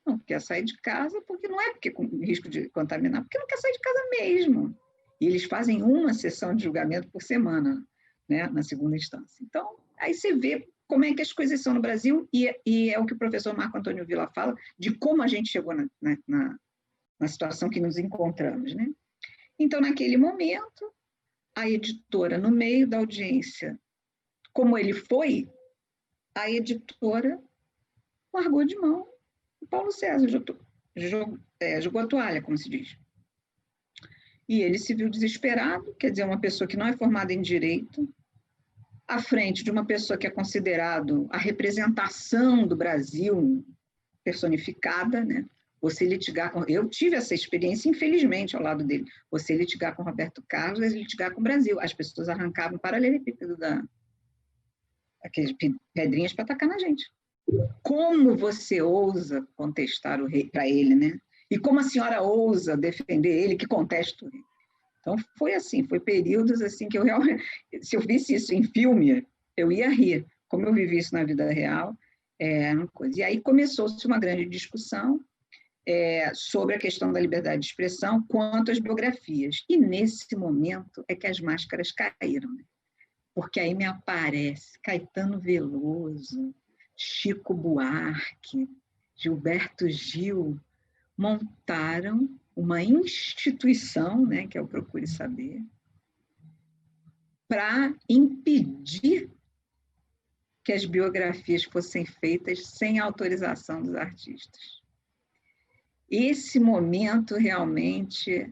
Não quer sair de casa porque não é porque com risco de contaminar, porque não quer sair de casa mesmo. E eles fazem uma sessão de julgamento por semana, né, na segunda instância. Então, aí você vê como é que as coisas são no Brasil e é o que o professor Marco Antônio Villa fala de como a gente chegou na situação que nos encontramos, né? Então, naquele momento, a editora, no meio da audiência, como ele foi, a editora largou de mão o Paulo César, jogou a toalha, como se diz. E ele se viu desesperado, quer dizer, uma pessoa que não é formada em direito, à frente de uma pessoa que é considerado a representação do Brasil personificada, né? Você litigar com... Eu tive essa experiência, infelizmente, ao lado dele. Você litigar com Roberto Carlos, você litigar com o Brasil. As pessoas arrancavam paralelepípedo aqueles pedrinhas para atacar na gente. Como você ousa contestar o rei para ele, né? E como a senhora ousa defender ele que contesta o rei? Então, foi assim, foi períodos assim que eu realmente... Se eu visse isso em filme, eu ia rir. Como eu vivi isso na vida real, uma coisa. E aí começou-se uma grande discussão sobre a questão da liberdade de expressão quanto às biografias. E, nesse momento, é que as máscaras caíram. Né? Porque aí me aparece Caetano Veloso, Chico Buarque, Gilberto Gil, montaram uma instituição, né, que é o Procure Saber, para impedir que as biografias fossem feitas sem autorização dos artistas. Esse momento, realmente,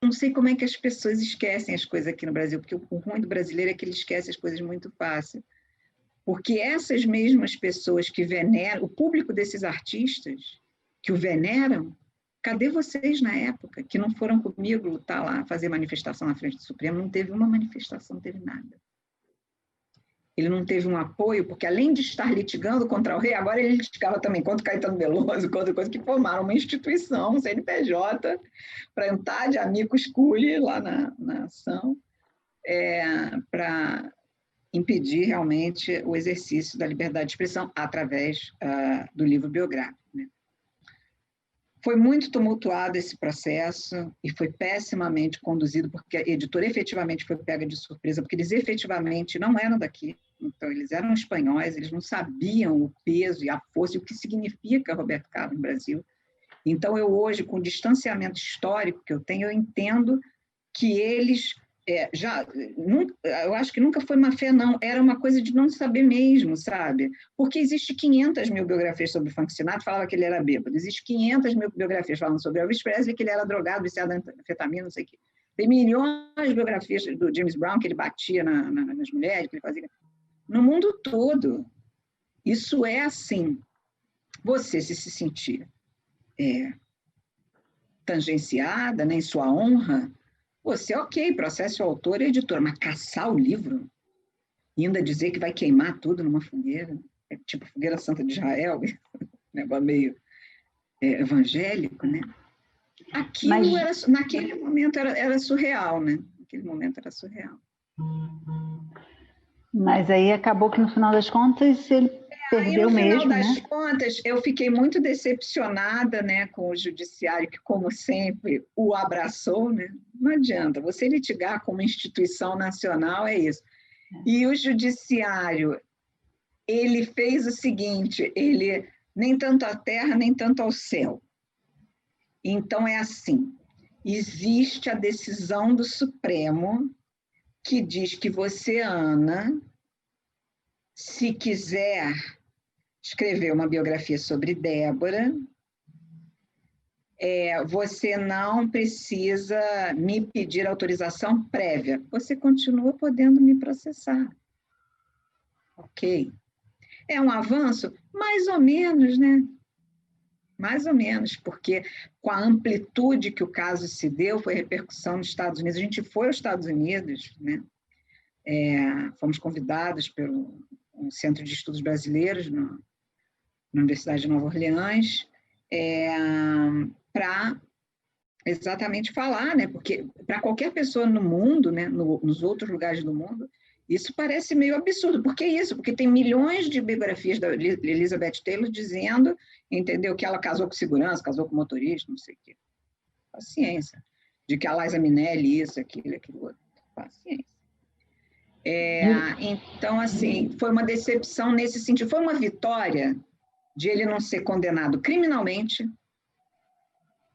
não sei como é que as pessoas esquecem as coisas aqui no Brasil, porque o ruim do brasileiro é que ele esquece as coisas muito fácil. Porque essas mesmas pessoas que veneram, o público desses artistas que o veneram, cadê vocês na época que não foram comigo lutar lá, fazer manifestação na frente do Supremo? Não teve uma manifestação, não teve nada. Ele não teve um apoio, porque além de estar litigando contra o rei, agora ele litigava também contra o Caetano Veloso, contra coisa que formaram uma instituição, um CNPJ, para entrar de amicus curiae lá na ação, para impedir realmente o exercício da liberdade de expressão através do livro biográfico. Né? Foi muito tumultuado esse processo e foi pessimamente conduzido, porque a editora efetivamente foi pega de surpresa, porque eles efetivamente não eram daqui, então eles eram espanhóis, eles não sabiam o peso e a força e o que significa Roberto Carlos no Brasil. Então, eu hoje, com o distanciamento histórico que eu tenho, eu entendo que eles eu acho que nunca foi má fé, não, era uma coisa de não saber mesmo, sabe? Porque existe 500 mil biografias sobre o Frank Sinatra, falava que ele era bêbado, existe 500 mil biografias falando sobre Elvis Presley, que ele era drogado, viciado em anfetamina, não sei o quê. Tem milhões de biografias do James Brown, que ele batia nas mulheres, que ele fazia... No mundo todo, isso é assim. Você se sentir tangenciada, né, em sua honra, você, ok, processa o autor e a editora, mas caçar o livro e ainda dizer que vai queimar tudo numa fogueira, tipo fogueira santa de Israel, negócio meio evangélico, né? Aquilo naquele momento era surreal, né? Naquele momento era surreal. Mas aí acabou que no final das contas ele perdeu mesmo, né? No final das contas, eu fiquei muito decepcionada, né, com o judiciário, que, como sempre, o abraçou, né? Não adianta, você litigar com uma instituição nacional, é isso. E o judiciário, ele fez o seguinte, ele nem tanto à terra, nem tanto ao céu. Então, é assim, existe a decisão do Supremo que diz que você, Ana, se quiser escrever uma biografia sobre Débora, você não precisa me pedir autorização prévia. Você continua podendo me processar. Ok. É um avanço? Mais ou menos, né? Mais ou menos, porque com a amplitude que o caso se deu, foi repercussão nos Estados Unidos. A gente foi aos Estados Unidos, né? Fomos convidados pelo Centro de Estudos Brasileiros na Universidade de Nova Orleans, para exatamente falar, né? Porque para qualquer pessoa no mundo, né? Nos outros lugares do mundo, isso parece meio absurdo. Por que isso? Porque tem milhões de biografias da Elizabeth Taylor dizendo, entendeu, que ela casou com segurança, casou com motorista, não sei o quê. Paciência. De que a Liza Minnelli, isso, aquilo outro. Paciência. Então, assim, foi uma decepção nesse sentido. Foi uma vitória de ele não ser condenado criminalmente.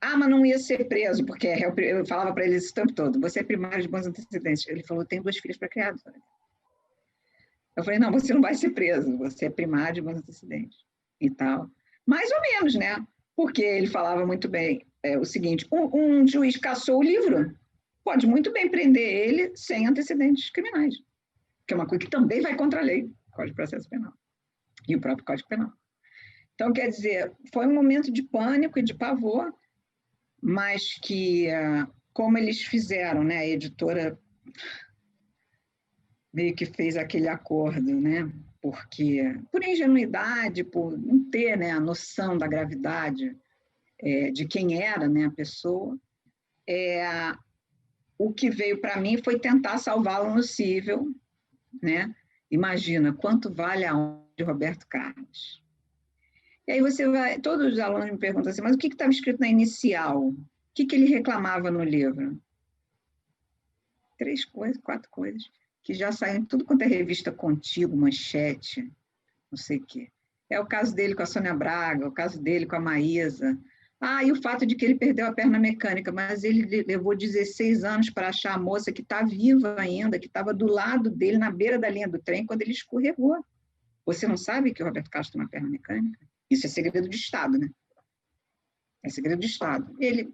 Mas não ia ser preso, porque eu falava para ele isso o tempo todo. Você é primário de bons antecedentes. Ele falou, tenho 2 filhas para criar. Eu falei, não, você não vai ser preso, você é primário de bons antecedentes. E tal. Mais ou menos, né? Porque ele falava muito bem o seguinte, um juiz cassou o livro, pode muito bem prender ele sem antecedentes criminais, que é uma coisa que também vai contra a lei, Código de Processo Penal, e o próprio Código Penal. Então, quer dizer, foi um momento de pânico e de pavor, mas que, como eles fizeram, né, a editora meio que fez aquele acordo, né, porque, por ingenuidade, por não ter, né, a noção da gravidade de quem era, né, a pessoa, o que veio para mim foi tentar salvá-lo no cível, né? Imagina, quanto vale a honra de Roberto Carlos? E aí todos os alunos me perguntam assim, mas o que estava escrito na inicial? O que ele reclamava no livro? 3 coisas, 4 coisas, que já saíram tudo quanto é revista Contigo, Manchete, não sei o quê. É o caso dele com a Sônia Braga, o caso dele com a Maísa. E o fato de que ele perdeu a perna mecânica, mas ele levou 16 anos para achar a moça que está viva ainda, que estava do lado dele, na beira da linha do trem, quando ele escorregou. Você não sabe que o Roberto Carlos tem uma perna mecânica? Isso é segredo de Estado, né? É segredo de Estado. Ele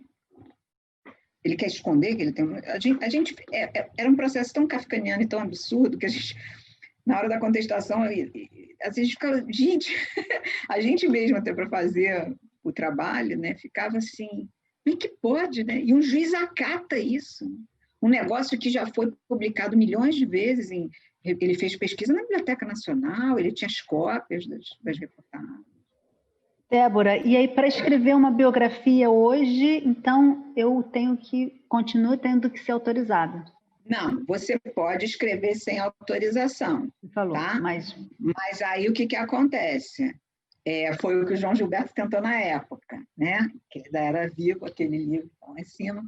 quer esconder que ele tem... Era um processo tão kafkaniano e tão absurdo que a gente, na hora da contestação, a gente ficava... a gente mesmo até para fazer o trabalho, né, ficava assim, como é que pode, né? E um juiz acata isso. Um negócio que já foi publicado milhões de vezes, ele fez pesquisa na Biblioteca Nacional, ele tinha as cópias das reportagens. Débora, e aí para escrever uma biografia hoje, então eu continuo tendo que ser autorizada. Não, você pode escrever sem autorização. Você falou, tá? mas aí o que acontece? Foi o que o João Gilberto tentou na época, né? Que ele ainda era vivo, aquele livro que está lá em cima,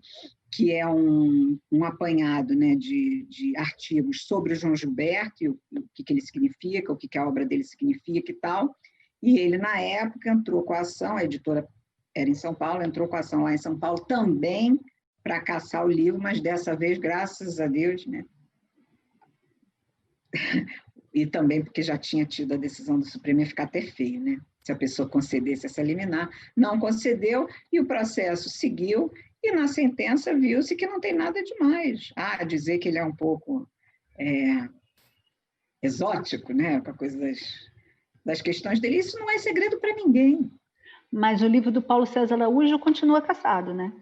que é um apanhado, né, de artigos sobre o João Gilberto, e o que ele significa, o que a obra dele significa e tal. E ele, na época, entrou com a ação, a editora era em São Paulo, entrou com a ação lá em São Paulo também para caçar o livro, mas dessa vez, graças a Deus, né? E também porque já tinha tido a decisão do Supremo, ia ficar até feio, né? Se a pessoa concedesse essa liminar, não concedeu, e o processo seguiu, e na sentença viu-se que não tem nada demais. Dizer que ele é um pouco exótico, né? Com a coisa das questões dele, isso não é segredo para ninguém. Mas o livro do Paulo César Araújo continua caçado, né?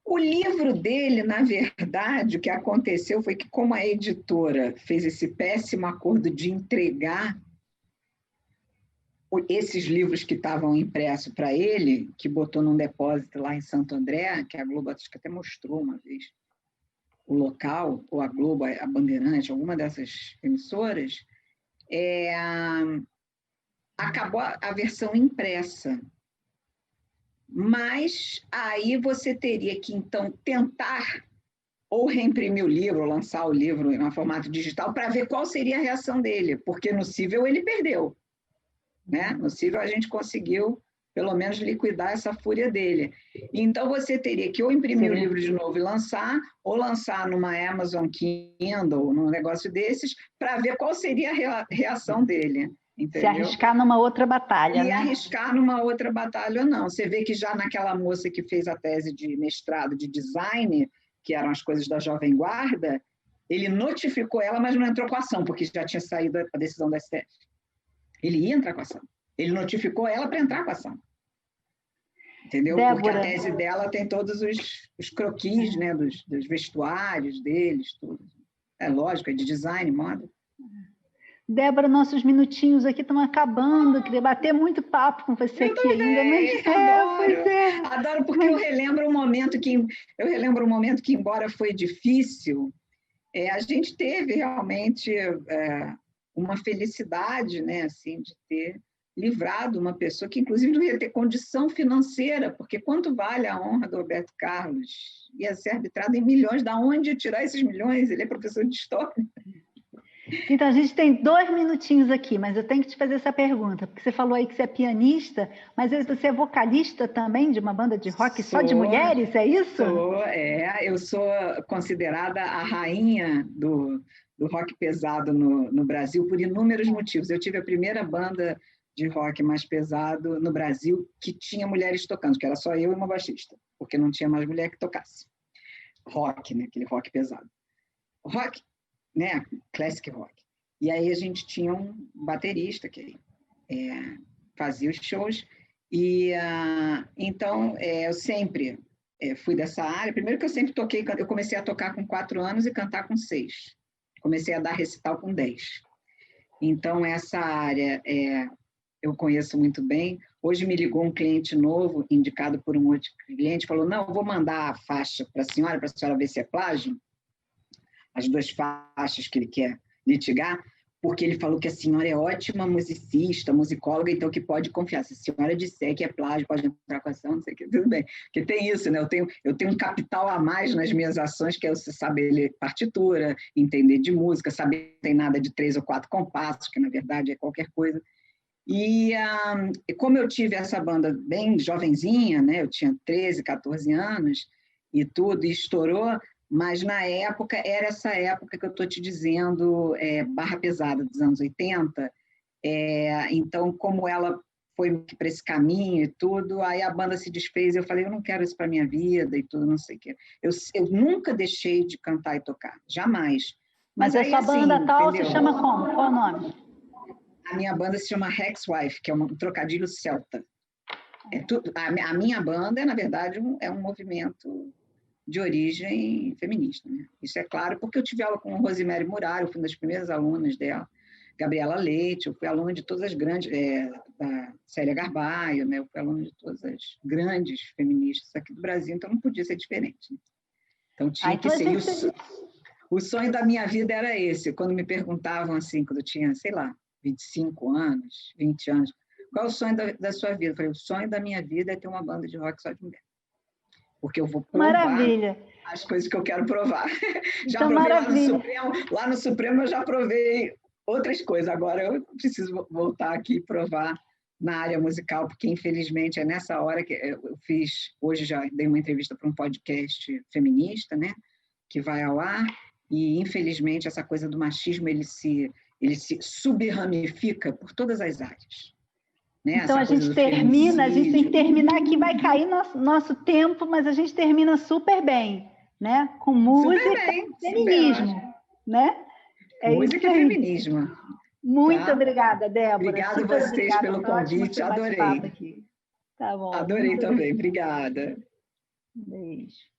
O livro dele, na verdade, o que aconteceu foi que, como a editora fez esse péssimo acordo de entregar esses livros que estavam impressos para ele, que botou num depósito lá em Santo André, que a Globo acho que até mostrou uma vez o local, ou a Globo, a Bandeirante, alguma dessas emissoras, acabou a versão impressa. Mas aí você teria que, então, tentar ou reimprimir o livro, ou lançar o livro em formato digital, para ver qual seria a reação dele, porque no Cível ele perdeu. Né? No Cível a gente conseguiu, pelo menos, liquidar essa fúria dele. Então, você teria que ou imprimir o livro de novo e lançar, ou lançar numa Amazon Kindle, num negócio desses, para ver qual seria a reação dele. Entendeu? Se arriscar numa outra batalha, né? arriscar numa outra batalha ou não. Você vê que já naquela moça que fez a tese de mestrado de design, que eram as coisas da Jovem Guarda, ele notificou ela, mas não entrou com a ação, porque já tinha saído a decisão da STF. Ele ia entrar com a ação. Ele notificou ela para entrar com a ação. Entendeu? Débora. Porque a tese dela tem todos os croquis, né, dos vestuários deles, tudo. É lógico, é de design, moda. Débora, nossos minutinhos aqui estão acabando. Queria bater muito papo com você aqui ainda, mas adoro porque eu relembro um momento que, embora foi difícil, a gente teve realmente uma felicidade, né, assim, de ter livrado uma pessoa que, inclusive, não ia ter condição financeira, porque quanto vale a honra do Roberto Carlos? Ia ser arbitrado em milhões. Da onde tirar esses milhões? Ele é professor de história. Então, a gente tem 2 minutinhos aqui, mas eu tenho que te fazer essa pergunta, porque você falou aí que você é pianista, mas você é vocalista também de uma banda de rock só de mulheres, é isso? Eu sou considerada a rainha do rock pesado no Brasil por inúmeros motivos. Eu tive a primeira banda de rock mais pesado no Brasil que tinha mulheres tocando, que era só eu e uma baixista, porque não tinha mais mulher que tocasse. Rock, né? Aquele rock pesado. Rock, né? Classic rock. E aí a gente tinha um baterista que fazia os shows. E então eu sempre fui dessa área. Primeiro que eu sempre toquei, eu comecei a tocar com 4 anos e cantar com 6. Comecei a dar recital com 10. Então essa área eu conheço muito bem. Hoje me ligou um cliente novo, indicado por um outro cliente, falou: não, eu vou mandar a faixa para a senhora ver se é plágio. As 2 faixas que ele quer litigar, porque ele falou que a senhora é ótima musicista, musicóloga, então que pode confiar. Se a senhora disser que é plágio, pode entrar com a ação, não sei o que, tudo bem. Porque tem isso, né? Eu tenho um capital a mais nas minhas ações, que é você saber ler partitura, entender de música, saber que não tem nada de 3 ou 4 compassos, que na verdade é qualquer coisa. E como eu tive essa banda bem jovenzinha, né? Eu tinha 13, 14 anos e tudo, e estourou. Mas, na época, era essa época que eu estou te dizendo, barra pesada, dos anos 80. Então, como ela foi para esse caminho e tudo, aí a banda se desfez e eu falei: eu não quero isso para a minha vida e tudo, não sei o quê. Eu nunca deixei de cantar e tocar, jamais. Mas aí, essa banda tal se chama como? Qual o nome? A minha banda se chama Hexwife, que é um trocadilho celta. A minha banda, na verdade, é um movimento de origem feminista, né? Isso é claro, porque eu tive aula com Rosemary Muraro, eu fui uma das primeiras alunas dela, Gabriela Leite, eu fui aluna de todas as grandes, da Célia Garbaio, né? Eu fui aluna de todas as grandes feministas aqui do Brasil, então não podia ser diferente. Né? Então tinha que ser. O sonho da minha vida era esse, quando me perguntavam assim, quando eu tinha, sei lá, 25 anos, 20 anos, qual é o sonho da sua vida? Eu falei, o sonho da minha vida é ter uma banda de rock só de mulher. Porque eu vou provar Maravilha. as coisas que eu quero provar. Já Então, provei maravilha. lá no Supremo eu já provei outras coisas. Agora eu preciso voltar aqui e provar na área musical, porque infelizmente é nessa hora que eu fiz, hoje já dei uma entrevista para um podcast feminista, né, que vai ao ar, e infelizmente essa coisa do machismo ele se subramifica por todas as áreas. Né? Então, a gente termina, a gente tem que terminar aqui, vai cair nosso tempo, mas a gente termina super bem, né? Com música e feminismo, né? Música e feminismo. Muito obrigada, Débora. Obrigada a vocês pelo convite, adorei. Aqui. Tá bom. Adorei também, obrigada. Beijo.